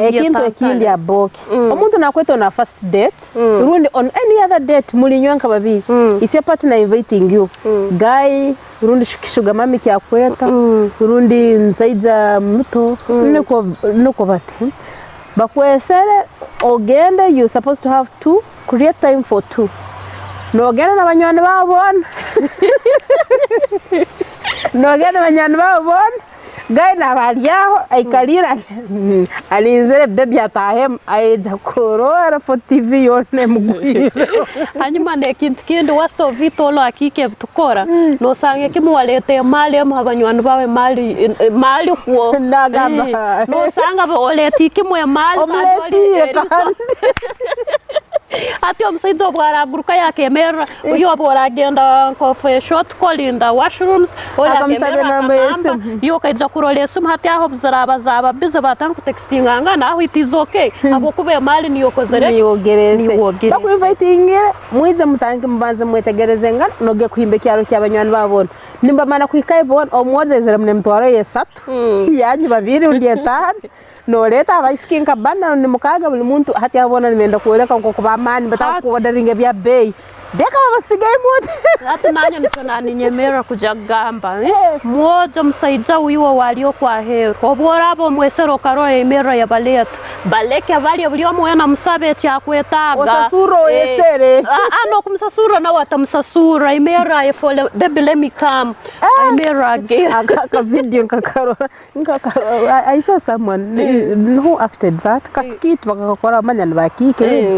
ekintu ekindi aboke omuntu nakweta na first date rundi on any other date mulinywanka babiri is your partner inviting you guy rundi sugar mami kyakweta rundi nsaija muto nuko bati bakwesere ogende you supposed to have two create time for two no genda nabanywana babona no genda nabanywana babona guy nabalyaho aikalira alinzere baby atahem aija korora for TV yone mugwiro hanyuma nekintu kindi waso vitolo akike tukora no sange kimwalete mali amabanywana bawe mali kuo nagamba no sanga boleti kimwe mali ati omsaidzo bwara guruka yake mera uyo bwara genda coffee shot call in the washrooms ola kemera yo kaija kurolesum hati aho bzaba bize batanku textinganga naho it is okay abo kube mali niyo kozere niyo gerese baku inviting muize mutanke mbanze mwetegerezenga noge kuhimbe cyaro cy'abanywana babona nimba mana kwikaye bona omwozezera mne mtwaro yesatu yanyu babiri undiyeta no leta abaskinka bana ni mukaga buli muntu hati abona nimenda kueleka ngo kubamani batakuwadaringa bya bay deka babasigaye mote hati nanya nitonani nyemera kujagamba mwoja msaija wiwo walio kwa hero oborabo mwesero karo emera ya baleta baleke bali bulyo mwana musabe cyakwetaga osasuro yesere ano kumsasuro na watamsasura emera ya fole baby let me come emera again aka video nkakaro I saw someone who acted that kaskit bakakora manyana bakike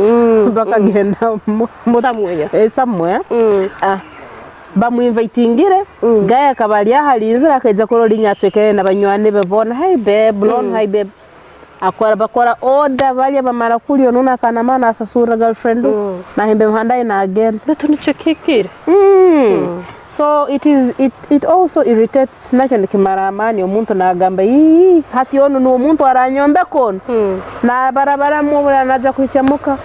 bakagenda somewhere bamu invitingire gaya kabalia halinzira akaja korolinga chekere nabanywane bebona hey babe blonde hey babe akora bakora order bali bamara kulyo nuna kana mana asasura girlfriend na himbe mhandai na again betunichekekire so it also irritates nakyo kimaramani omuntu nagamba hati ono no omuntu aranyombe kono na barabara mubura naja kwichamuka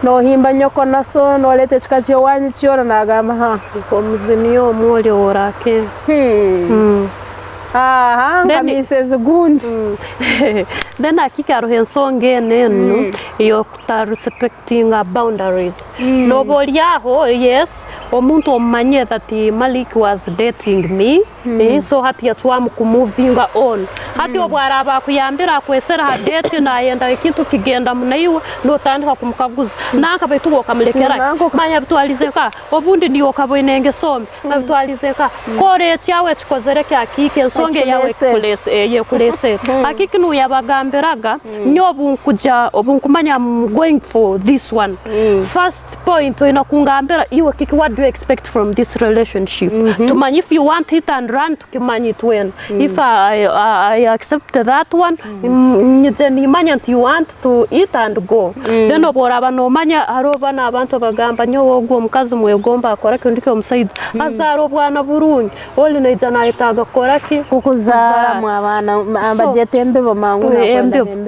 no himba nyoko naso no lete chikachyo wanyi chiora nagamba ko muziniyo muli orake Mrs. Gund. Then akika rohensonge nenu yo kuta respecting boundaries. Nobody yaho yes omuntu omanye that Malik was dating me so hati yatwamu moving on. Hati obwaraba kuyambira kwesera ha date na yenda ikintu kigenda munayiwe no tandika kumukaguza nanka betugo kamulekera manya bitwalizeka obundi niyo kabonenge some bitwalizeka kore cyawe chikozereke akike songe yawe kulese akiki nu yabagamberaga nyobu kuja obunkumanya going for this one first point inakungambera iwe kiki what do you expect from this relationship to man if you want it and run to kimanyi it when if I accept that one ni manya you want to eat and go then oboraba no manya aroba na abantu bagamba nyowo gwo mukazi mwegomba akora kindike omusaid azarobwana burunyi oli nejana itaga koraki kukuzara mwabana ambajete embe mangu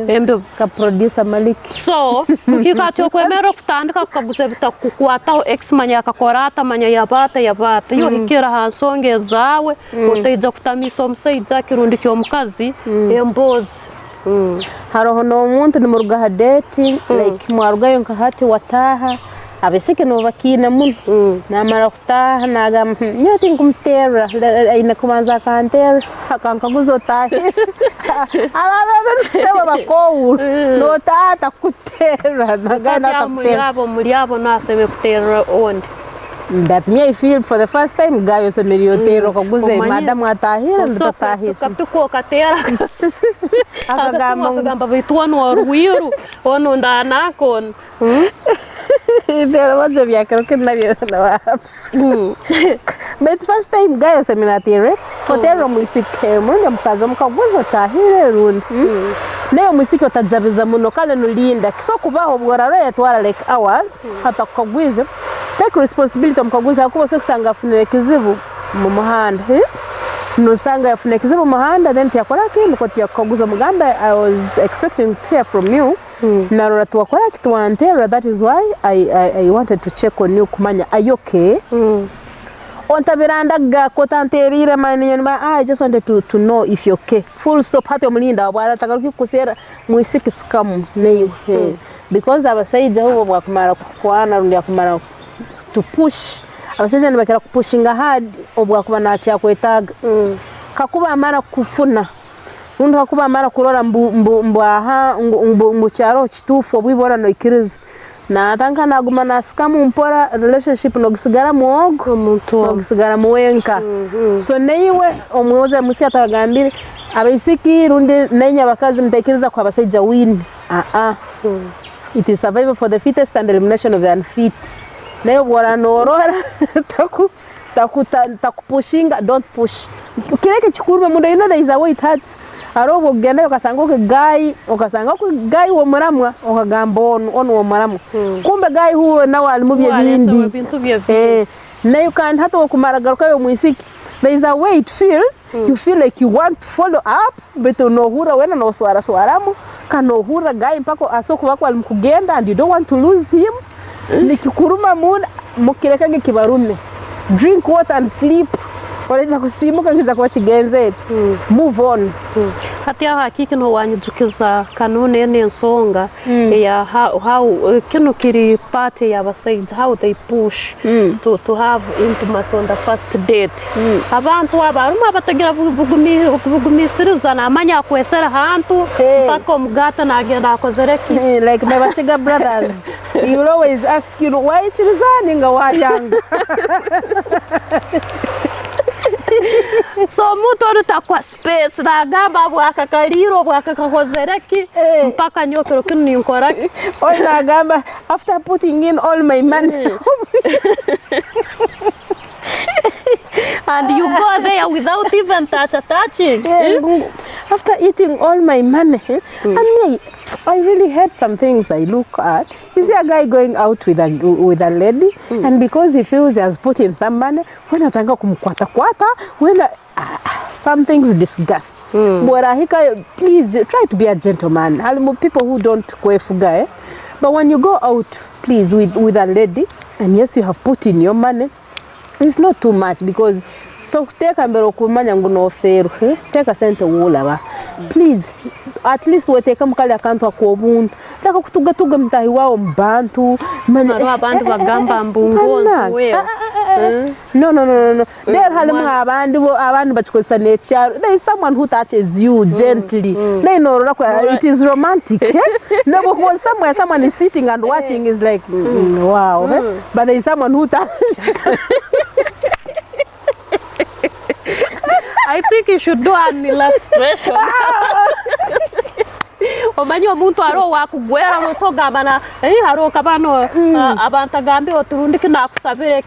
embe ka producer Malik so kikacho kwemero kutandika kukaguze bitakukwata ex manya akakorata manya yabata yo hikira hansonge zawe uteja kutamisa omusaija kirundi kyo mukazi embozi haroho no umuntu ni muruga date like mwarugayo nkahati wataha abeseke no bakina mun namara kutaha naga nyati nkumtera ina kumanza kantera akankaguzo tahe ababe nseba bakowu no tata kutera naga nakutera mulyabo nasebe kutera onde. But me I feel for the first time gayo se meriotero kaguze madam atahira ndotahira kapiko katera akagamba bitwano waruwiru ono ndanako There was a vehicle can na but first time gayo se minatire hotero musike mundo mkazo mkaguzo tahire rundi leo musike otajabeza muno kale nulinda kisokubaho bworaro yatwara like hours hata kugwiza take responsibility mkaguza kuba so kusanga afunire kizibu mu muhanda no sanga afunire kizibu mu muhanda then yakora kintu ko tyakuguza mugamba I was expecting to hear from you narora twakora kitwantera that is why I wanted to check on you kumanya are you okay ontabirandaga kotanterire mani I just wanted to know if you're okay. Full stop hata mulinda bwara tagaruki kusera muisiki scam neyo because abasaija hubo bwakumara kwana rundi akumara to push abasaija nibakira kupushinga hard obwakuba nacha kwetaga kakuba amara kufuna undi kakuba amara kurora mbu cyaro kitufu obwibora no ikiriza na tanka naguma nasikamu mpora relationship no gisigara muogo muntu no gisigara muwenka so neiwe omwoza musi atagambire abaisiki rundi nenya bakazi mtekiriza kwa basaija win it is survival for the fittest and elimination of the unfit nayo bora norora takupushinga don't push kireke chikurwe muda there is a way it hurts arobo genda ukasanga ko guy wo muramwa okagamba on wo muramwa kumbe guy huo nawe alimubye bindi nayo kandi hata okumaraga yo mwisiki there is a way it feels you feel like you want to follow up but no hura wena no swaramu kano hura guy mpako asoko bako alimkugenda and you don't want to lose him nikikuruma mukireka kibarume drink water and sleep oreza kusimuka ngiza kwa chigenze move on hatia hakiki no wanyidukiza kanune n'ensonga ya how kino kiri part ya basaid how they push to have intimacy on the first date abantu abaruma batagira bugumisiriza na amanya kwesera hantu pako mugata nagenda akozereki like my bachiga brothers you will always ask you why chirizani nga wayanga so muto rutakwa space na gamba bwakakariro bwakakozereki mpaka nyokero kini nkoraki oza gamba after putting in all my money and you go there without even touching after eating all my money and me I really hate some things I look at. Is there a guy going out with a lady and because he feels he has put in some money when atanga kumkwata when some things disgust please try to be a gentleman. People who don't kwefuga but when you go out please with a lady and yes you have put in your money, it's not too much because take ambero kumanya nguno feru take a sente wulaba please at least we take mukali akantu akobuntu taka kutuga mtahi wao mbantu mano abantu bagamba mbungonzi wewe no there halimu abantu bachikozesa nature there is someone who touches you gently they know it is romantic no but someone is sitting and watching is like wow but there is someone who touches I think you should do an illustration. Omanyo muntu aro wakugwera musogamba na haro kabano abantagambe oturundiki nakusabire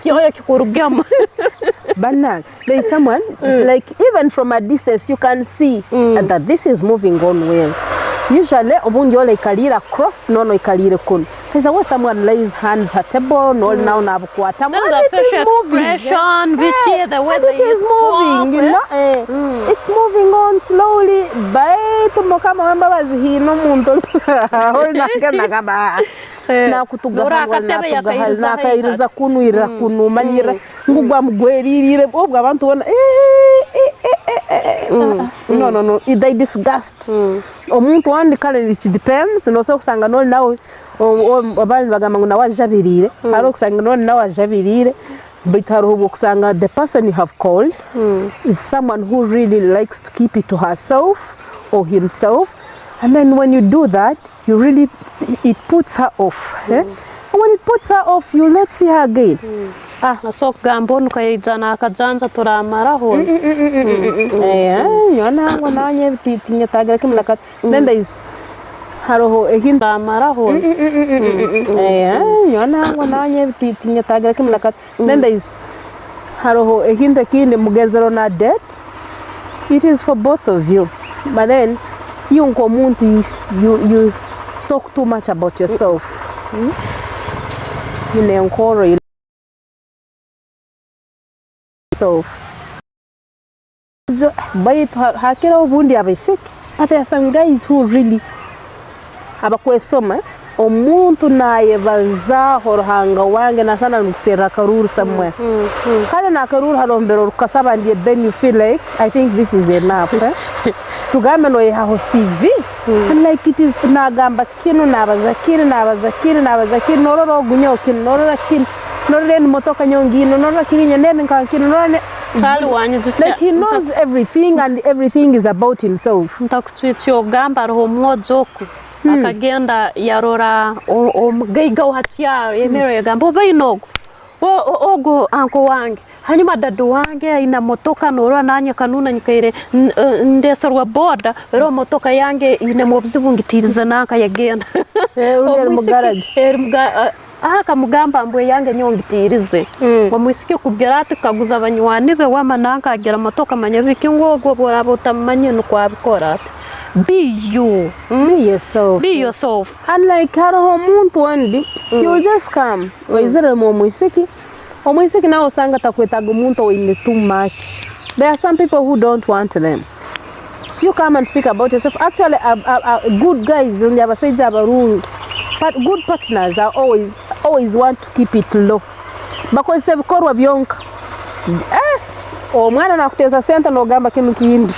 kihoyo kikurugema. Banana, there is someone like even from a distance you can see that this is moving on well. Usually obundi ole kalira cross no ikalire kun. There's always someone lays hands at table no now na bukwata. It is moving. The way it is moving, you know. It's moving on slowly. But mokama mamba bazihino muntu holna kana kaba. Na kutuga na kairiza kunuira kunumanyira ngugwa mgweririre obwa abantu bona no they disgust omuntu wandi kale it depends no so kusanga no nawe abali bagamba ngo nawajabirire ari kusanga no nawajabirire but harubo kusanga the person you have called is someone who really likes to keep it to herself or himself, and then when you do that you really it puts her off and when it puts her off you'll not see her again. So gambo nukaijana akajanza turamaraho yona wananye tinya tagira kimlaka then there is haroho ehinda maraho yona wananye tinya tagira kimlaka then there is haroho ehinda kinde mugezero na debt. It is for both of you, but then you you talk too much about yourself. You encourage so by hakira ubundi abisik, but there are some guys who really abakwesoma omuntu nayebaza Ruhanga wange nasana nukusera karuru somewhere kale na karuru harombero rukasaba and then you feel like I think this is enough tugambe no yaho CV and like it is nagamba kino nabaza kino nororo gunyo kino nororo kino nororo ni motoka nyongino nororo kirinya nene nkakino nororo like he knows everything and everything is about himself. Ntakutwityo gamba roho mwojoku akagenda yarora omugaiga hatia yemero gamba bayinogo ogo anko wange hanyuma dadu wange ina motoka norwa nanye kanuna nyikaire ndeserwa boda ro motoka yange ine mobzibu ngitiriza naka yagenda akamugamba mbwe yange nyongitirize wamwisike kubwira ati kaguza abanywani be wamananka agera motoka manyabiki ngogo borabo tamanye no kwabikora ati be you be yourself and like haro muntu wandi you just come wizere mo mwisiki omwisiki nawo sanga takwetaga umuntu in too much. There are some people who don't want them. You come and speak about yourself. Actually good guys only abasaija abarungi, but good partners are always want to keep it low because sebikorwa byonka omwana nakuteza sente nogamba kinu kindi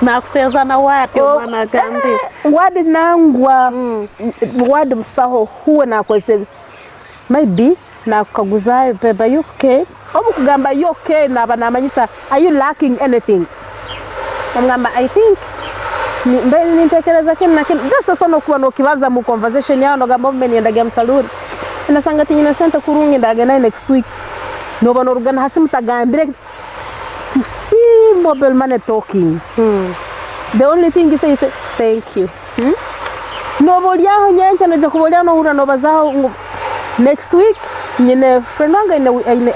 nakuteza na wati mwana gandi wadi nangwa wadi msaho huwe nakwese maybe nakaguzayo beba yuke omukugamba yoke nabanamanyisa are you lacking anything ngamba I think mbele nitekereza kina just so no kuwa no kibaza mu conversation yao nogamba mbele yendaga msaluni nasanga tinyina sente kurungi ndaga na next week no bano rugana hasi mutagambire see mobile money talking the only thing is say thank you no bolyaho nyancha naje kubolya no hura no bazaho next week nyine friend wangu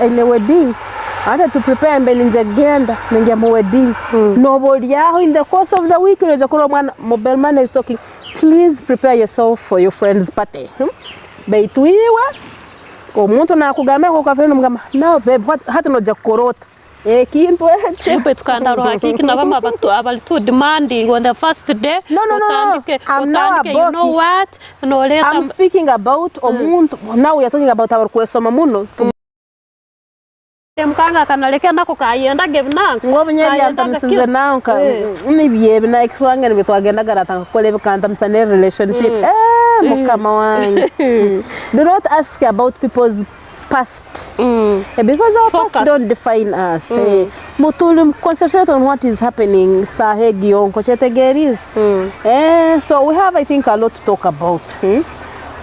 ine wedding hata to prepare mbele njagenda ninja mu wedding no bolyaho in the course of the week naje kulo mwana mobile money is talking please prepare yourself for your friend's party baituiwa omuntu nakugambira ko kafeno mugamba no babe hata no jakorota kintu chepe tukanda roha kiki na bama batu abali too demanding on the first day utandike you know what no later I'm speaking about omuntu now we are talking about our kwesoma muno mkanga kanalekea nako kayenda gevna ngobe nyeri antamisize nanka nibyebe na exwanga ni bitwagenda garatanga kolebe kantamsane relationship mukama wangu do not ask about people's past because our past don't define us. Mutulu concentrate on what is happening sahegi onko chetegeris. So we have I think a lot to talk about.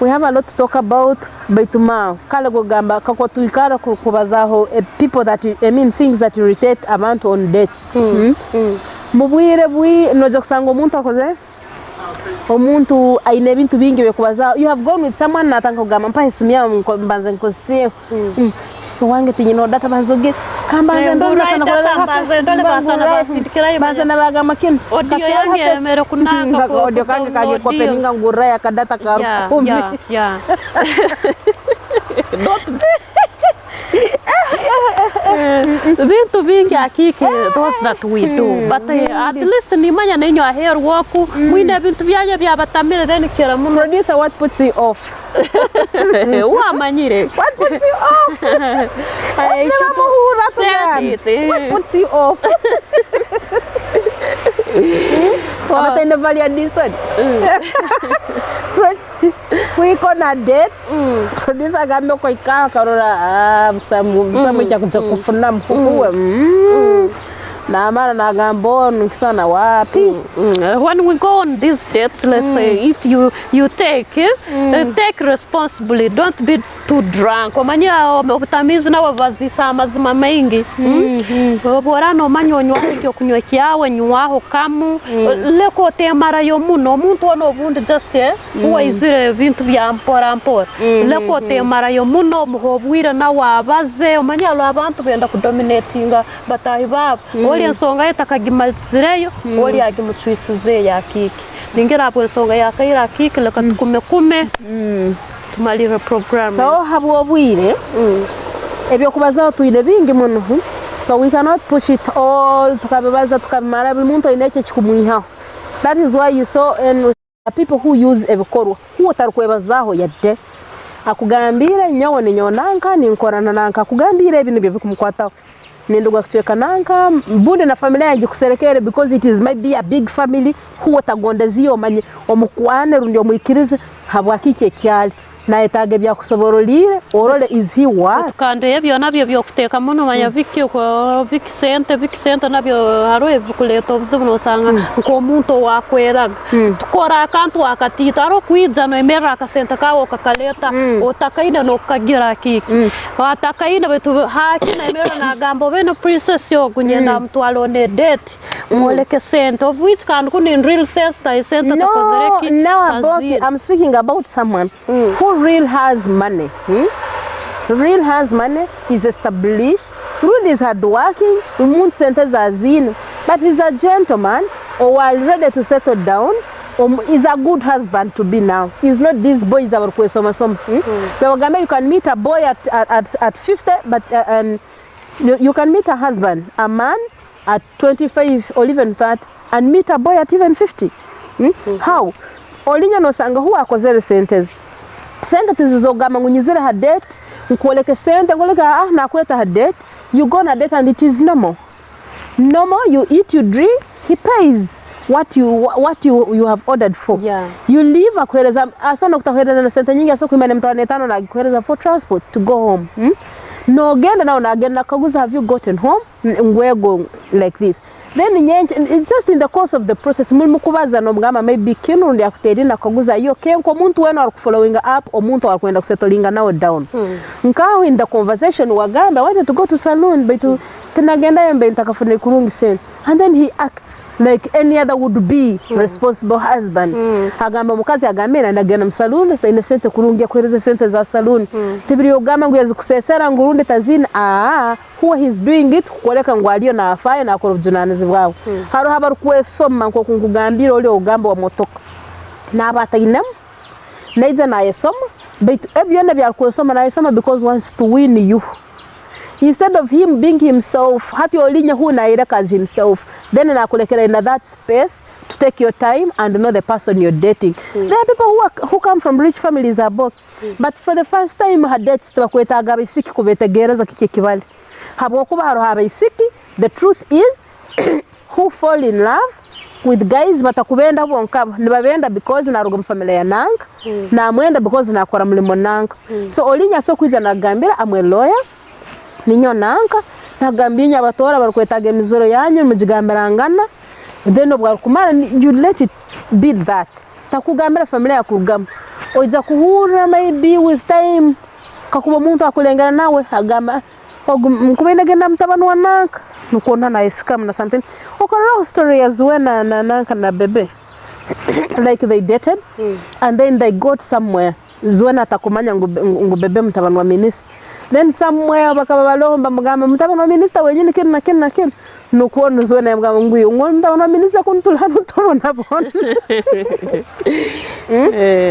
We have a lot to talk about baituma kale gogamba kako tuikara kubazaho people that I mean things that irritate amount on dates. Mubwire bwi noje kusanga omuntu akoze omuntu aine bintu bingi bekubaza you have gone with someone natanga kugamba mpa isimya mbanze nkosiye wange tinyino data bazoge kambanze ndona sana kwa kambanze ndole basana basindikira banze nabaga makino audio yange mere kunanga ko audio kange kage kwa peninga ngura ya kadata karu yeah not bintu bingi akike those that we do but at least ni manya nenyo hair waku mwine bintu byanya byabatamire then kera muno producer what puts you off wa manyire what puts you off I should what puts you off what in the value decent we gonna date producer gambe ko ikaka karora msamu cha kufuna mkuwe na mara na gambo nikisana wapi when we go on these dates let's say if you take responsibly don't be too drunk omanya obutamizi na wavazisa amazima mengi borano manyonyo cyo kunywa kyawe nywaho kamu leko temara yo muno omuntu ono obundi just uwayizire bintu bya mpora leko temara yo muno muhobwira na wabaze omanya lo abantu benda kudominatinga batahi babo oli ensonga yetakagimalizireyo oli agimutswisize yakiki ningira abo ensonga yakaira kiki leka tukume tumalire program so habo obwire ebyo kubaza tuide bingi muno so we cannot push it all tukabibaza tukamara buli muntu ineke chikumuiha that is why you saw and people who use ebikorwa huo tarukwebazaho yadde akugambire nyawo ni nyonanka ni nkorana nanka akugambire ebintu byo bikumkwata ninduga kucheka nanka bude na familia yange kuserekere because it is maybe a big family huo tagondeziyo manye omukwane rundi omwikirize habwakike kyali na etage bya kusoborolire orole is he what kandi ebyo nabyo byo kuteka muno manya viki ko viki sente nabyo haroye kuleta obuzibu sanga nko muntu wakweraga tukora akantu akatita aro kwija no emera akasente kawo kakaleta otakaina no kagira kiki atakaina betu hakina emera na gambo beno princess yo kunyenda mtu alone date moleke sente of which can kun in real sense ta sente takozereki I'm speaking about someone who real has money. Real has money, is established, Rudy is hardworking, Moon centers as in, but he's a gentleman or while ready to settle down, is a good husband to be now. He's not these boys our question. You can meet a boy at 50, but you can meet a husband, a man at 25 or even 30, and meet a boy at even 50. How? Olinya no sanga who akozere centers. Sente tizizogama ngunyizire ha date nkuoleke sente ngoleka na kweta ha date you go na date and it is normal you eat, you drink, he pays what you have ordered for. You leave akweleza asana kutakweleza na sente nyingi aso kuimane mtawane tano na kweleza for transport to go home. No genda na unagenda kaguza have you gotten home ngwego like this. Then it's just in the course of the process mulmukubaza no mgama maybe kinu ndi akuteri na kaguza yo kenko muntu wenu following up o muntu alikwenda kusettlinga now down. Nkao in the conversation wagamba I wanted to go to salon but tinagenda yembe ntakafune kurungi sen and then he acts like any other would be responsible husband. Agamba mukazi agamena ndagenda msalon ina sente kurungi kwereza sente za salon. Tibiri ogamba nguyazi kusesera ngurunde tazini who he's doing it kukoleka ngwaliyo na afaye na akora bujunanizi bwawe. Haro habaru kwesoma nko kungugambira oli ogamba wa motoka. Na abatainam naiza na yesoma but ebyona byakwesoma na yesoma because wants to win you. Instead of him being himself, hati olinya who naireka as himself, then nakulekera in that space to take your time and know the person you're dating. There are people who come from rich families above, but for the first time had dates to kweta agabe isiki kubetegereza kike kibali. Habo kuba haro habe isiki. The truth is who fall in love with guys batakubenda bonkabo nibabenda because naruga mu family ya nanga na mwenda because nakora mulimo nanga. So olinya so kwiza nagambira amwe lawyer ninyo nanka nagambinya abatora barukwetaga emizoro yanyu mujigamberangana then obwakumara you let it be that takugambira family ya kurugama oiza kuhura maybe with time kakuba muntu akulengana nawe agamba mkumene genda mtabanu wa nanka nukona na scam na something okora story as when na nanka na bebe like they dated and then they got somewhere zwena atakumanya ngubebe mtabanu wa minister. Then somewhere bakaba balomba mugamba mtabano minister wenyine kintu na kintu nukuona zone mugamba nguyo mtabano minister kuntula nutoro nabona.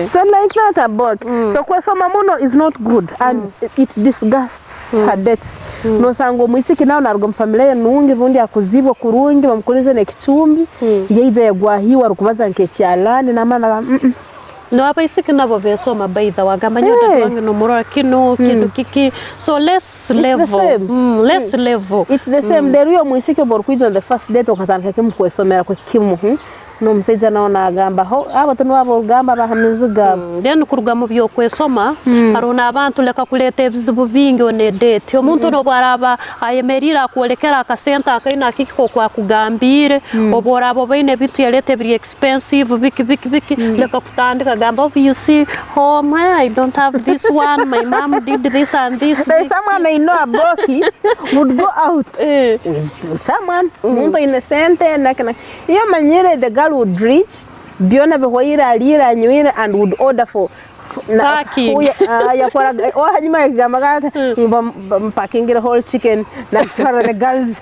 So like that about so kwesoma muno is not good and it disgusts her dates. No sango mwisiki nao naruga mfamilia nungi bundi akuzibwa kurungi bamukurize ne kicumbi yeiza yagwahiwa rukubaza nkecyalani na mana no apa isiki nabo besoma baitha wagamba nyoda wange no murora kino kindu kiki so less level it's the same the real mwisiki bor kwizo on the first date okatanka kimkwesomera kwa kimu no mseja naona agamba ho abantu nwabo gamba bahamiziga then kuruga mu byo kwesoma arona abantu leka kuleta ebizibu bingi one date omuntu no baraba ayemerira kuolekera akasenta akaina kikiko kwa kugambire oborabo baine bitu yalete biri expensive biki leka kutandika gamba you see home I don't have this one my mom did this and this. There's someone I know aboki would go out someone muntu innocent na kana iyo manyere the girl would reach biona behoira alira nywira and would order for ya kwa hanyuma yagamagata packing the whole chicken na for the girls.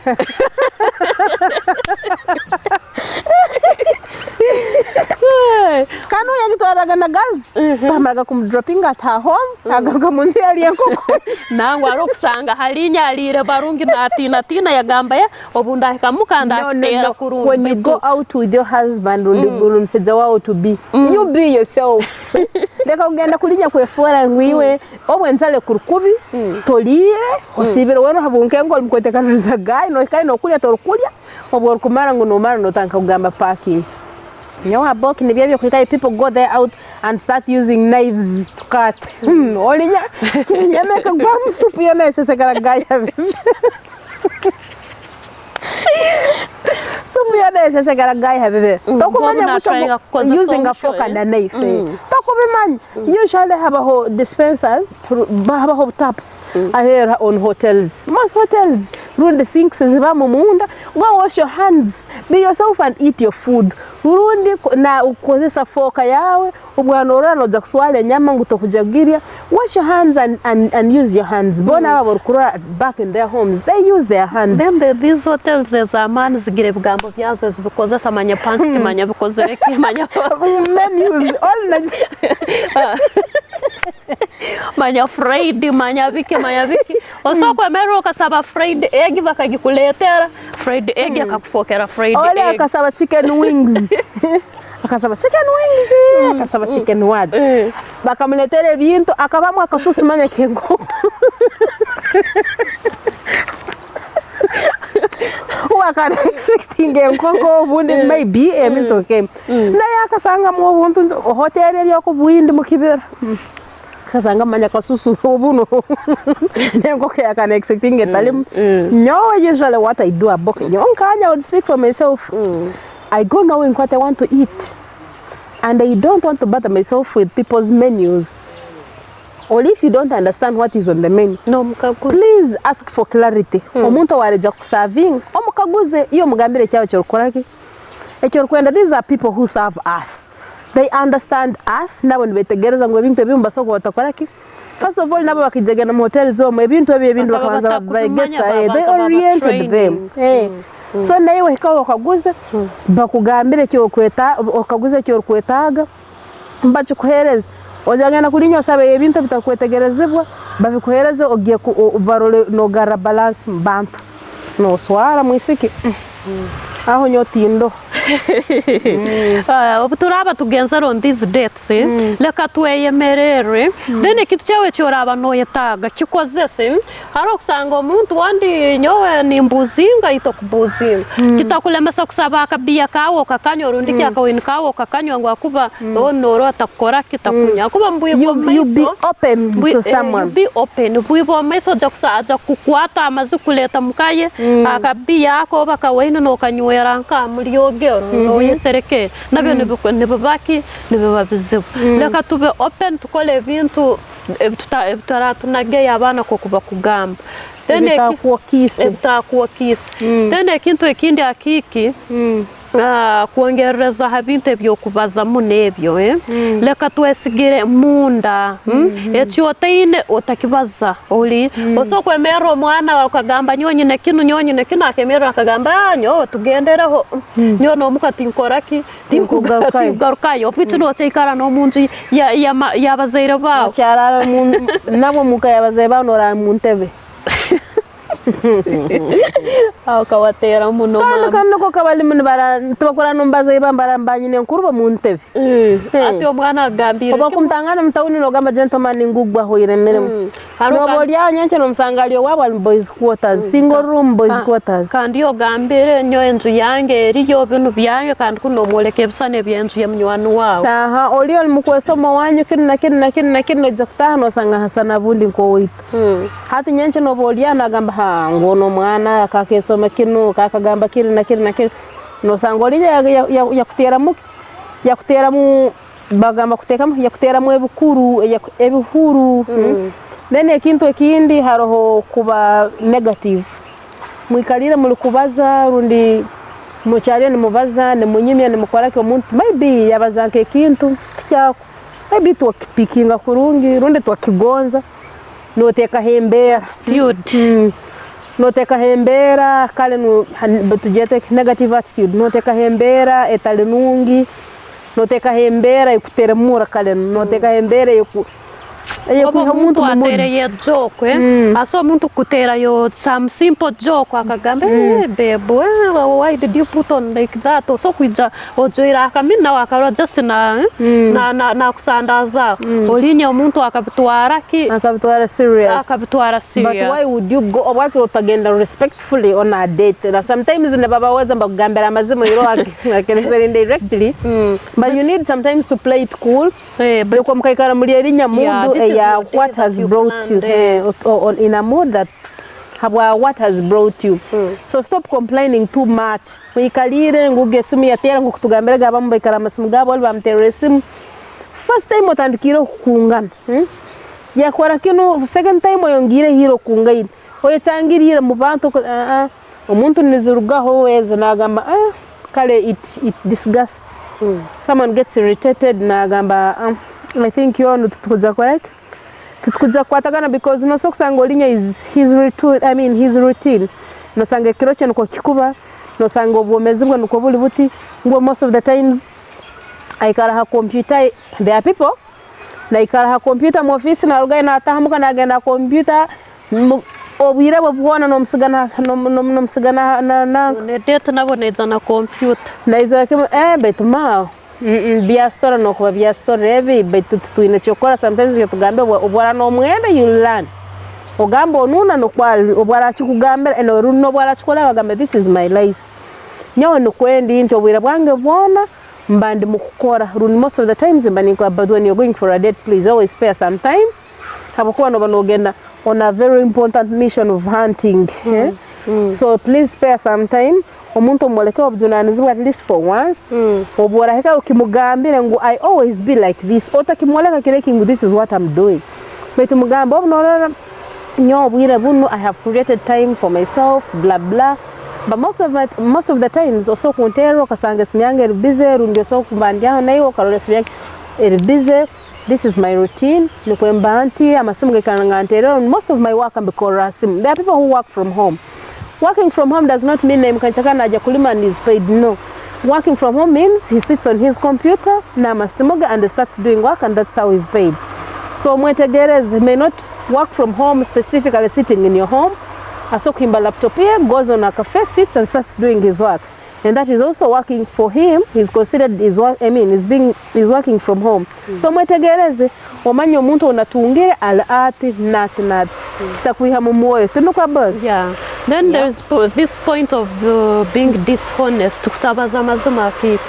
nanu yagitwaraga na Galz bamaraga kumudropinga at her home agaruka munsi yari yakoko nangwa rokusanga halinya alire barungi na tina yagamba ya obunda kamukanda atera kurungi. When you go out with your husband umuseza wao to be you be yourself leka ugenda kulinya kwefora ngwiwe obwenzale kurukubi tolire osibire weno habunkengo mukwetekaniriza gayi no kai no kulya torukulya obwo kumara ngo no mara no tanka kugamba parking nyawa boki ni byabyo kwika people go there out and start using knives to cut olinya kinyana ka gwa msupu yona esesegara gayi supu yona esesegara gayi habebe tokumanya musho using a fork and a knife tokubimanya usually have a whole dispensers have a whole taps here on hotels, most hotels run the sinks ziba mumunda go wash your hands, be yourself and eat your food urundi na ukozesa foka yawe ubwana orano za kuswale nyama ngutokujagiria wash your hands and use your hands bona aba borukura back in their homes they use their hands. Then these hotels za man zigire bugambo byazo zibikozesa manya punch timanya bikozereki manya menus all manya fried manya biki oso kwa mero kasaba fried egg bakagikuletera fried egg akakufokera fried egg ole akasaba chicken wings akasaba chicken wad bakamletera ebintu akabamwa akasusi manya kengo wakana expecting enkonko bundi maybe eminto kem na yakasanga mu buntu hotel eri ko buindi mukibera kasanga manya kasusu obuno nengo ke yakana expecting etalim no usually what I do abok nyonkanya I would speak for myself. I go knowing what I want to eat and I don't want to bother myself with people's menus. Or if you don't understand what is on the menu, please ask for clarity. Omuntu wareja kuserving, omukaguze iyo mugambire cyawe cyorukoraki. Ekyorukwenda, these are people who serve us. They understand us nabo nibetegereza ngo ebintu ebimbasogo batakoraki. First of all, nabo bakijegana mu hotels zo mu ebintu ebintu bakabanza bagesa they oriented them. So nayo hikawa kaguze bakugambire cyokweta okaguze cyorukwetaga mbacho kuhereza ojagana kulinywa sabe ebintu bitakwetegerezebwa babikuhereze ogiye barole no gara balance mbantu no swara mwisiki aho nyotindo obuturaba tugenza on these dates leka tweyemerere then kitu cyawe cyoraba no yetaga kikozese haro kusanga omuntu wandi nyowe nimbuzinga itokubuzinga kitakulemesa kusaba akabiya kawo kakanyo rundi kyakawini kawo kakanyo ngo akuba onoro atakora kitakunya kuba mbuyibo meso you be open to someone be open mbuyibo meso jakusaja kukwata amazukuleta mukaye akabiya ko bakawini no kanywera nka muryoge no yesereke nabyo nibabaki nibabizibu leka tube open tukole ebintu tunageye abana ko kuba kugamba ebitakuwa kisi then ekintu ekindi akiki kuongereza habinte byo kubaza munebyo leka twesigire munda ekyo teine otakibaza oli osokwemero mwana wakagamba nyonyine kino akemero akagamba nyo tugendereho nyo no mukati nkoraki tinkugarukayo ofite no cyikara no munzu ya bazaire bawo cyarara nabo mukayabazaye banora mu ntebe akawatera muno kandi ko kabali mun bara tubakora numbaza ibambara mbanyine nkuruba mu ntebe ati omwana agambira oba kumtangana mtauni no gamba gentleman ngugwa hoire meremu no bolya nyanche no msangalio wabo boys quarters single room boys quarters kandi yo gambire nyo enzu yange eriyo binu byange kandi kuno moleke bisane byenzu ya mnywanu wawo aha olio mukwesomo wanyu kinna zakutano sanga hasana bundi nko wito hati nyanche no bolya na gamba ngono mwana akakesoma kinu kakagamba kiri na kiri no sangolinya yakutera mu bagamba kutekamo yakutera mu ebukuru then ekintu ekindi haroho kuba negative mwikalira mulikubaza rundi mucyariye nimubaza nimunyimya nimukwarake omuntu maybe yabazanke ekintu kyako maybe twakipikinga kurungi rundi twakigonza noteka hembera attitude noteka hembera kale no tujete negative attitude noteka hembera etalinungi noteka hembera ikuteremura kale noteka hembera kuiha muntu atereye joke aso muntu kutera yo some simple joke akagamba babe why did you put on like that so kuija ojoira akamina wakaro just na kusandaza olinya muntu akabitwara serious but why would you go wake utagenda respectfully on a date na sometimes ne baba waza mbagambera amazimo iro akenesera indirectly but you need sometimes to play it cool but kwa mkaikara muri erinya mudu what has brought you in a mood that what has brought you so stop complaining too much wikalire nguge simu yatera ngukutugambira gaba mbaikara masimu gabo alba mteresim first time otandikiro kungana yakora kino second time oyongire hiro kungain oyetangirire mu bantu umuntu nizirugaho weza nagamba kale it disgusts someone gets irritated nagamba I think you are tukuja correct tukuja kwatakana because no sokusanga olinya is his routine no sanga kiroche nuko kikuba no sanga obwomezi bwa nuko buli buti ngo most of the times aikara ha computer there are people na ikara ha computer mu office na rugaye na atahamuka na agenda computer obwire bwona no msigana na date naboneza na computer na izake betuma bia store no kuba bia store evi betu tuine chokora sometimes yo tugambe obwara no mwenda you learn ogambo nuna no kwali obwara chikugambe eno runo obwara chikola bagambe this is my life nyawo no kwendi into obwira bwange bwona mbandi mukukora run most of the times mbani kwa but when you're going for a date please always spare some time hapokuwa no banogenda on a very important mission of hunting so please spare some time omuntu mwelekeo objunanizibwa at least for once obora heka ukimugambira ngo I always be like this otakimweleka kirekingu this is what I'm doing but mugamba no nyo bwira buno I have created time for myself blah blah but most of the times also kontero kasanga simyange busy rundio so kumbandya nayo karole simyange busy this is my routine nikwemba anti amasimuge kanangantero most of my work am bikorasim there are people who work from home. Working from home does not mean mkanchakana aja kulima and is paid. No. Working from home means he sits on his computer na masimoga and starts doing work and that's how he's paid. So mwetegerez may not work from home specifically sitting in your home. Asokimba laptop here, goes on a cafe, sits and starts doing his work. And that is also working for him. He's considered he's working from home. So mwetegereze omanyo muntu onatungire alati nat kitakuiha mumoyo tunuka bird. Yeah. Then there's this point of being dishonest kutabaza mazuma ki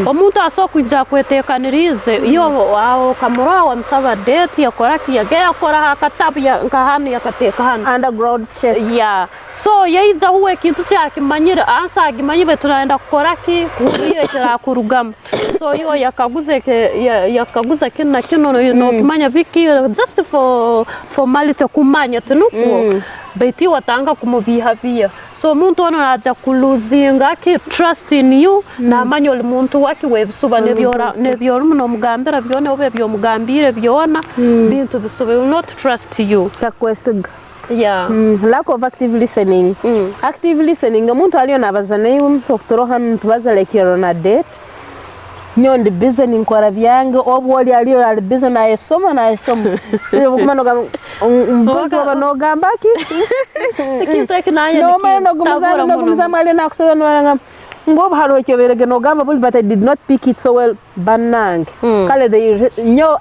omuntu asokuja kwetekanirize iyo ao kamura wa msaba date yakoraki yakora hakatabu ya nkahani yakatekana underground shit so yaija huwe kintu cyakimanyire ansa agimanyire tunaenda koraki kubiye kirakurugama so iyo yakaguza kino no kimanya biki just for formality kumanya tunuko beti watanga kumubihavia so muntu ono aja kuluzinga ki trust in you na manyo muntu waki websuba nebyora muno mugambira byone obe byo mugambire byona bintu bisube will not trust you takwesiga lack of active listening active listening muntu aliyo nabazane mutokutoroha ntubaza like you're on a date nyondi busy ninkora byange obwoli aliyo ali busy na yesoma kumano ga mbuzi wabano gambaki kintu ekinaye no kumzama ali na kusema nanga ngoba haro kyoberege no gamba but I did not pick it so well banang kale they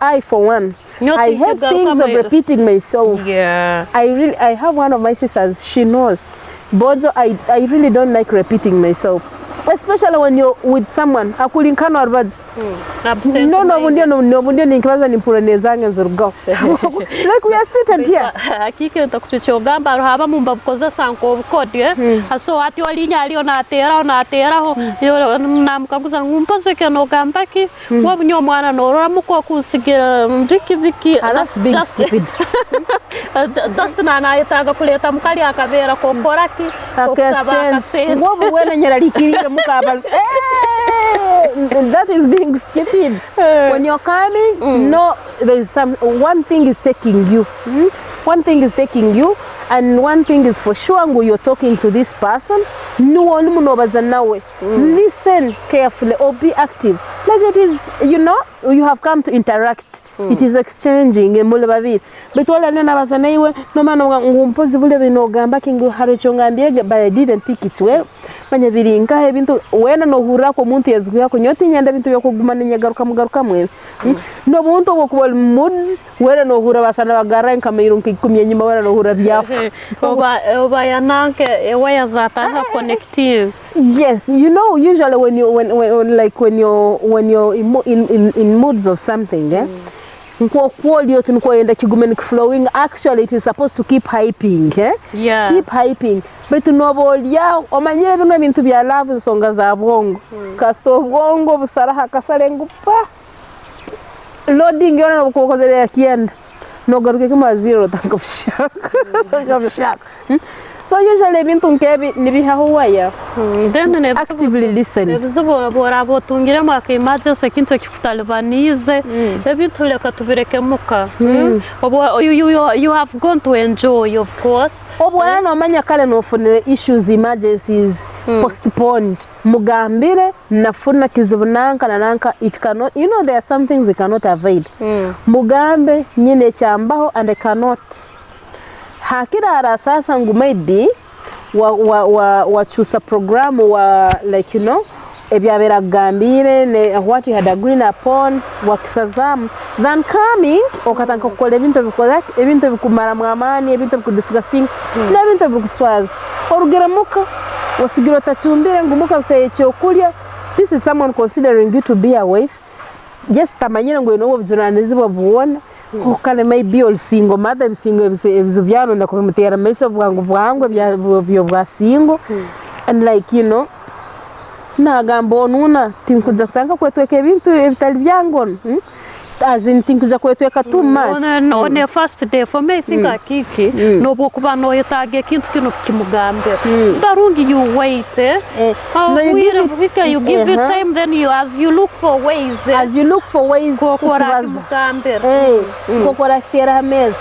I for one I hate things of repeating myself. I have one of my sisters, she knows. Bozo, I really don't like repeating myself. Especially when you're with someone. Akulinkano arbads. No, ninkibaza nimpurenezanga nzurgo. Like we are seated here. Akike ntakuchicho gamba haba mumbabukoza sanko kodi so ati walinya alio na atera ho namkaguza ngumpazo ke no gambaki wabunyo mwana no ramuko kusigira viki that's being stupid. Just na yataga kuleta mukali akabera ko koraki akase ngobu wena nyaralikirire mukaba that is being stupid. When you're coming no there's one thing is taking you one thing is taking you and one thing is for sure you're talking to this person no one nawe listen carefully or be active like it is, you know, you have come to interact. It is exchanging mule babiri but wala nena basanaiwe no mana ngumpozi bule binogamba kingu harecho ngambye but I didn't pick it well manya birinka ebintu wena no hura ko muntu yazgu yako nyoti nyanda bintu byo kugumana nyagaruka mwe no muntu wo kubol moods wena no hura basana bagara nkamiro nkikumye nyuma wena no hura byafu oba yananke waya zata connecting. Yes, you know, usually when you're in moods of something, flowing. Actually, it is supposed to keep hyping, Yeah. Keep hyping. But no, yeah, omanyele bino bintu bya love nsonga za bwongo. Kasto bwongo busaraha kasalengu pa. Loading yona kukozele yakienda. No garuke kama zero tankoshaka. So usually bintu nkebi nibiha huwaya. Then actively listen. Ebizubo borabo tungire mwaka emergency kintu kifutalibanize ebintu leka tubireke muka. You have gone to enjoy, of course. Obora no manya kale no funire issues emergencies postponed mugambire nafuna kizibunanka nanka it cannot, you know, there are some things we cannot avoid. Mugambe nyine chambaho and I cannot. Hakira sasa ngu maybe wa choose a program like, you know, ebyabera gambire ne what you had agreed upon wakisazam than coming okatanka kukola ebintu bikumara mwamani ebintu bikudiscussing n'ebintu bikuswaza orugeramuka wasigiro tachumbire ngumuka usaye cyokulya. This is someone considering you to be a wife. Just tamanyira ngo no bujuranizi babuona ukale maybe all single mother bisingo ebizubyano ndakomutera message bwangu byo bwa single and like, you know, nagambo nuna tinkuja kutanga kwetweka ebintu ebitali byangono as in tinkuja kwetweka too much on the first day for me think akiki no bokuba no yetage kintu kino kimugambe darungi you wait no, you give it time, then you as you look for ways kutubaza kokora kitera hameza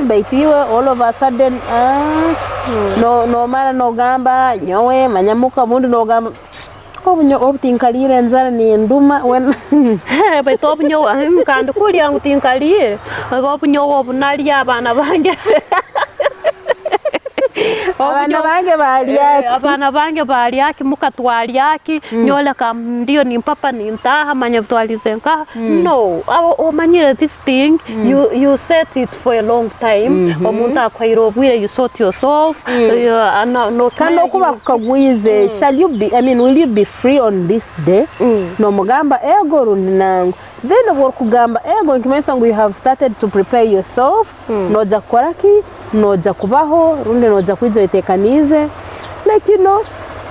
baitiwe all of a sudden no mara no gamba nyowe manyamuka mundu no gamba obunyo obutinkalire nzara ni nduma when baito obunyo kandi kuli yangu tinkalire obunyo obunali abana bange abana bange baliaki mukatwaliaki nyoleka ndio ni papa ni ntaha manya vitwalizenka no omanyire this thing you set it for a long time omuntu akwairo bwire you sort yourself no kando kuba kugwize shall you be, I mean, will you be free on this day no mugamba ego runango then obwo kugamba ego nkimesa ngo you have started to prepare yourself noja koraki noja kubaho runde noja kwijo itekanize like, you know,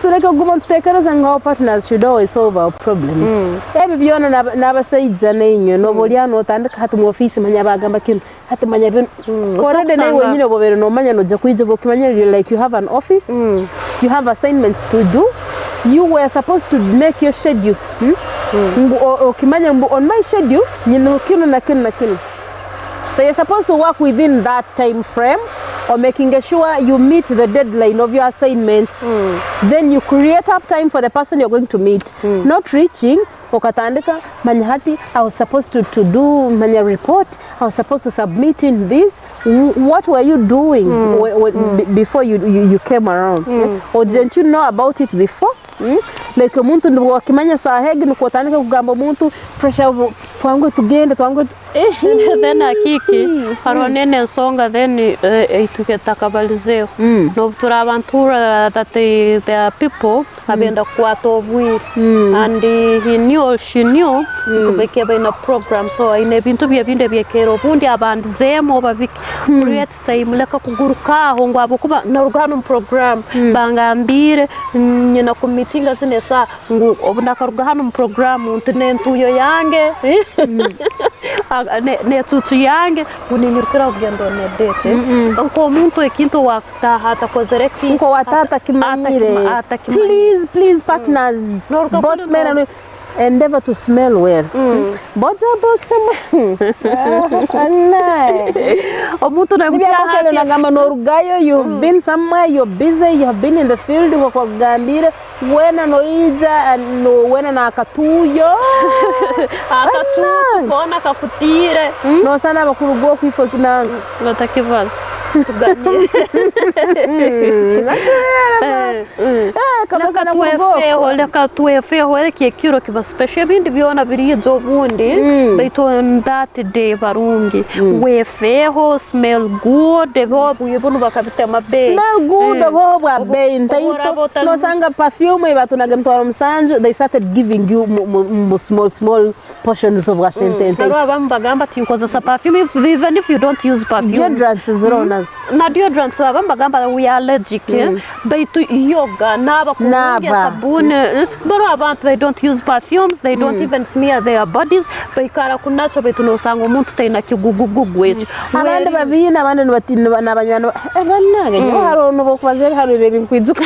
so like guma tutekereza ngo partners should always solve our problems ebi byona nabasaiza nenyo no bolyano tandika hatu mu office manya bagamba kino hatu manya bin already nayo wenyine bobere no manya noja kwijo bokimanya like you have an office you have assignments to do, you were supposed to make your schedule okimanya on my schedule nyino kino na kino. So you're supposed to work within that time frame or making sure you meet the deadline of your assignments. Then you create up time for the person you're going to meet. Not reaching, okatandika, manyahati, I was supposed to do manya report, I was supposed to submit in this. What were you doing before you came around? Or didn't you know about it before? Like muntu ndo wakimanya sahegi nukotandika kugamba muntu pressure twangu tugende twangu then akiki haronene nsonga then ituketakabalizeo no turabantura that they are people abenda kwata obwiri and he knew or she knew kubekeba in a program so ine bintu byebinde byekero bundi abandizemo babik create time leka kugurukaho ngo abokuba na rugano program bangambire nyina ku meeting azinesa ngo obunakaruga hano mu program untenentuyo yange ne tutu yange uninyirukira kugenda na date ngo muntu ekintu wakata kozereki ngo watata kimanyire please partners both men and endeavor to smell well. Boza box Omuntu na mchana nagamba norugayo, you've been somewhere, you're busy, you have been in the field wakagambire wena noiza no wena na akatuyo akatutu kona kakutire no sana bakurugo kwifo kinanga notakivaza tuganye kama sana kurugo leka tuefeho leki kiro kiba special bindi biona birizo bundi baito that day barungi wefeho smell good bo buyibunu bakabita mabe smell good bo bwa be ntaito no sanga perfume batunaga mtwaro msanju they started giving you small portions of a sentence aro abambagamba tinkoza sa perfume even if you don't use perfume deodorants is ronas na deodorants abambagamba we are allergic baitu yoga naba kunya sabune baro abantu they don't use perfumes they don't even smear their bodies baikara kunacho baitu no sanga umuntu taina kigugugugweje abandi babina abandi batinna nabanywana abanaga nyo haro no bokwaze haro rebe nkwizuka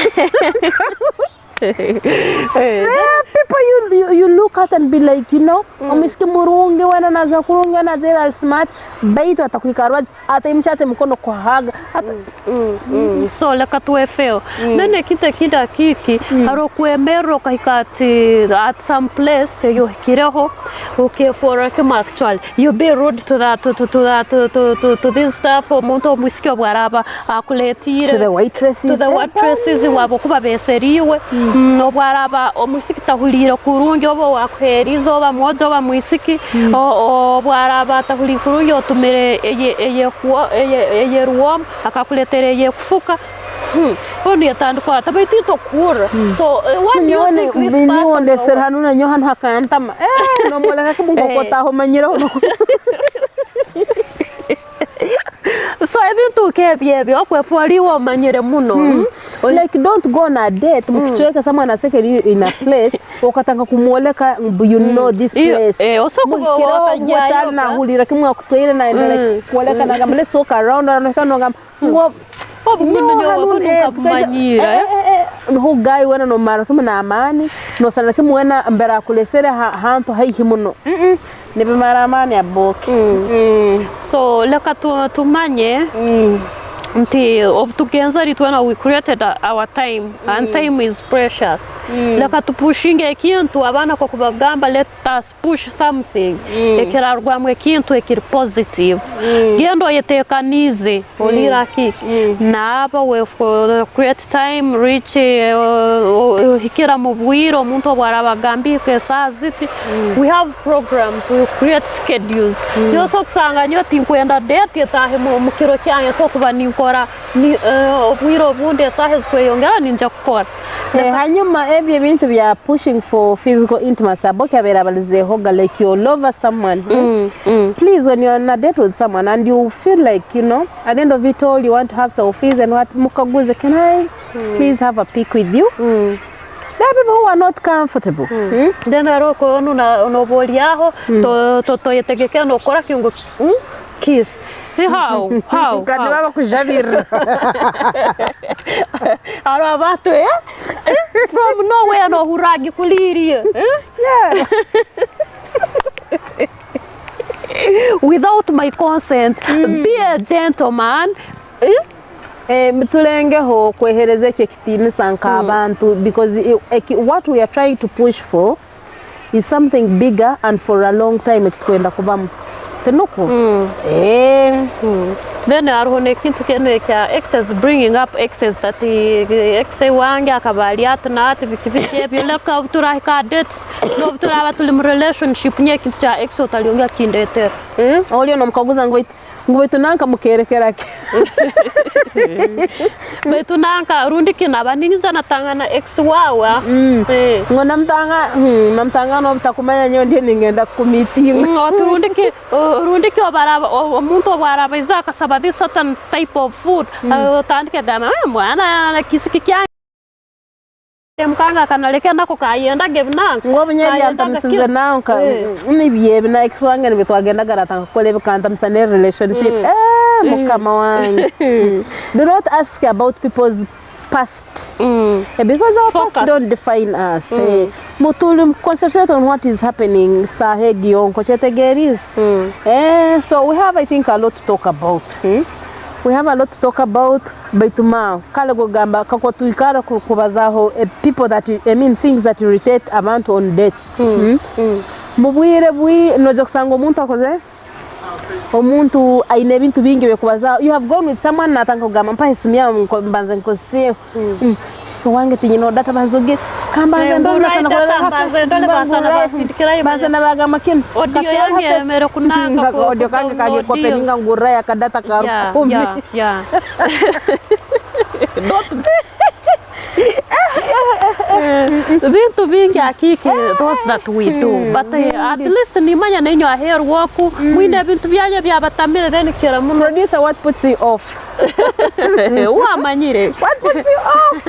people you look at and be like, you know, omiski murungi wana nazo kurungi na zera smart baito atakuikarwa ataimshate mkono kwa haga so leka tuefeo nene kita kiki haro kuemero kahikati at some place you kireho okay for actual you be rude to that to this stuff omuntu omusikio bwaraba akuletire to the waitresses wabo kuba beseriwe no bwaraba omusiki tahulira kurungi obo wakwerizo oba mojo oba muisiki o bwaraba tahulira kurungi otumire eye ruom akakuletere ye kufuka oni atandukwa tabaitito kura so what do you think this person onde serhanuna nyohan hakanta no mola kamungo ho manyiro so ebintu kebye okwefwaliwo manyire muno like don't go on a date mukichweka someone aseke in a place ukatanga kumwoleka you know this place osokubo wakajya na hulira kimwe akutwire na like kuoleka na gamle soka around and ngam ngo no guy wena no mara kama na amani no sana kama wena mbera kulesere hantu haihi muno nibe mara amani aboke so leka tumanye nti obtugenza ritwana we created our time and time is precious leka tupushinge kintu abana kwa kubagamba let us push something ekirarwamwe kintu ekiri positive gendo yetekanize olira kiki naba we create time reach hikira mubwiro muntu bwarabagambike saziti we have programs we create schedules yoso kusanga nyoti kwenda date tahe mukiro cyanye so kuba kora ni obwiro bunde sahez kweyongera ninja kukora hanyuma ebye bintu bya pushing for physical intimacy aboke abera balizeho like you love someone please when you're on a date with someone and you feel like you know at the end of it all you want to have selfies and what mukaguze can I please have a pic with you there are people who are not comfortable then aroko no boliaho to yetegekea no kora kiungo kiss how kadi baba kujabira arabatu from nowhere no huragi kulirie without my consent be a gentleman tulengeho kwehereze kitini sanka abantu because what we are trying to push for is something bigger and for a long time kwenda kubamu tenuko then arone kintu keno ekya excess bringing up excess that excess wange akabali atnat bikibike byoleka turahika dates no turaba tuli relationship nye kintu cha excess utaliongea kindete olio no mkaguza ngwito nanka mukerekerake betu nanka rundiki nabaninza natangana ex wawa ngona mtanga no bitakumanya nyondi ningenda kumeeting rundiki obaraba omuntu obaraba izaka sabadi certain type of food tandike gama mwana kisiki kya mkanga kanalekea nako kayenda gevnanga ngoba nyeri antamsize nanka nibiye na ex wange nibitwagenda garatanga kolebe kantamsane relationship mukama wange do not ask about people's past. Because our Focus. past don't define us. Mutulu concentrate on what is happening. Sahegi onko chetegeris. So we have, I think, a lot to talk about. We have a lot to talk about. Baituma kale gamba kako tuikara kubazaho people that things that irritate abantu on dates. Mubwire bwi noje kusanga omuntu akoze omuntu aine bintu bingi bekubaza. You have gone with someone natanga kugamba mpa isimya mbanze nkose wange tinyino data bazoge kambanze ndo sana kwa kambanze ndo basana basindikira banze nabaga makini audio yange mere kunaka ko audio kange kaje kwa peninga ngura ya kadata ka 10 yeah not bintu bingi akiki those that we do, but at least ni manya nenyo aher woku mwine bintu byanye byabatamire then kira muno. Producer, what puts you off? Wa manyire What puts you off?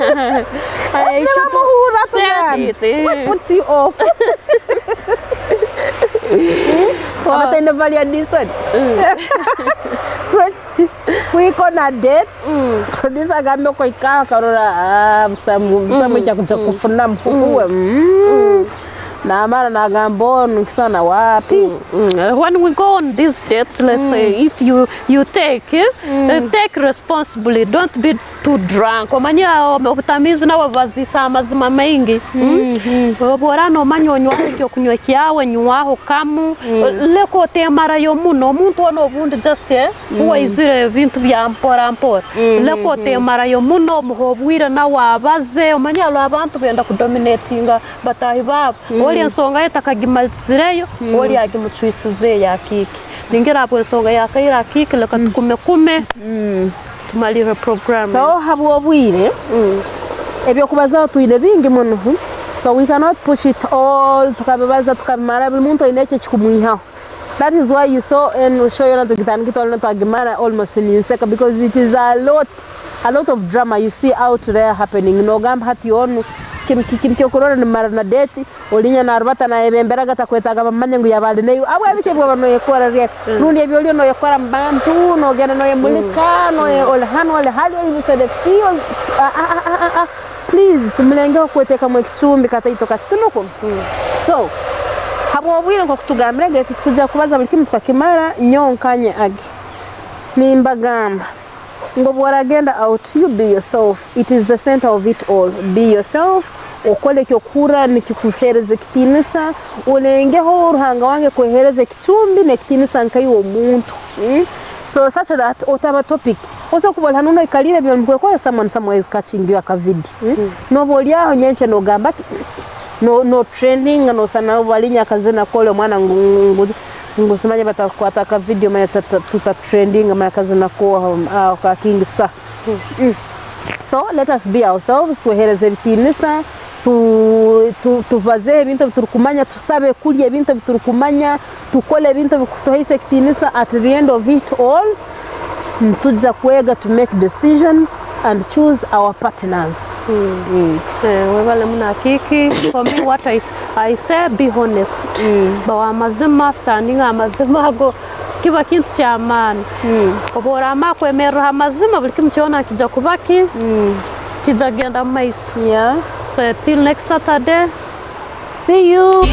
What puts you off? What in the valley of this one? We gonna date. Producer gambe ko ikaka karora msamu cha kufuna mfuwe. Na mara na gambo nikisana wapi. When we go on these dates, let's say if you take responsibly, don't be too drunk. Omanya utamizi na wavazisa amazima mengi. Bora no manyonyo kyo kunywa kyawe nywaho kamu leko temara yo muno omuntu ono bunde just uwa izire bintu bya mpora leko temara yo muno muhobwira na wabaze omanya lo abantu benda kudominatinga batahi babo oli ensonga yetakagimalizireyo oli agimuchwisize yakiki ningira hapo ensonga yakaira kiki leka tukume tumalire program. So habo obwire ebyo kubaza tuine bingi muno. So we cannot push it all tukabaza tukamara buli muntu ineke chikumwiha. That is why you saw and show you not to agimara almost in inseka, because it is a lot of drama you see out there happening. No gam hati onu kimkyo korona ni mara na date olinya na arbata na ebembera gata kwetaga manyangu yabali neyo abo abike bwo no yekora rie nundi ebyo no yekora mbantu no gena no yemulika no olhano ole hali oli se de feel please mlenge kweteka mu kichumbi kata itoka titunuko. So habo obwire ko kutugambira gati tukuja kubaza buli kimu twakimara nyonkanye agi nimbagamba ngo bwaragenda out, you be yourself. It is the center of it all. Be yourself. Okole kyokura nikikuhereze kitinisa ulengeho uruhanga wange kuhereze kichumbi nekitinisa nkai wo muntu. So such that otaba topic also kubola hanuno ikalire byo mkwekora someone is catching you aka video. No bolya nyenche no gamba no trending no sana walinya kazena kole mwana ngusimanya batakwata ka video maya tuta trending maya kazena ko ka king sa. So let us be ourselves, tuhereze bitinisa tuvaze ibintu biturukumanya, tusabe kulya ibintu biturukumanya, tukole ibintu bikutohise kitinisa. At the end of it all tuja kwega to make decisions and choose our partners. Webale muna kiki. For me, what I say, be honest. Bawa mazima standing amazima go kiba kintu cha amani. Obora amako emera amazima buli kimchona kija kubaki. Kija genda maiso. Yeah. So till next Saturday. See you.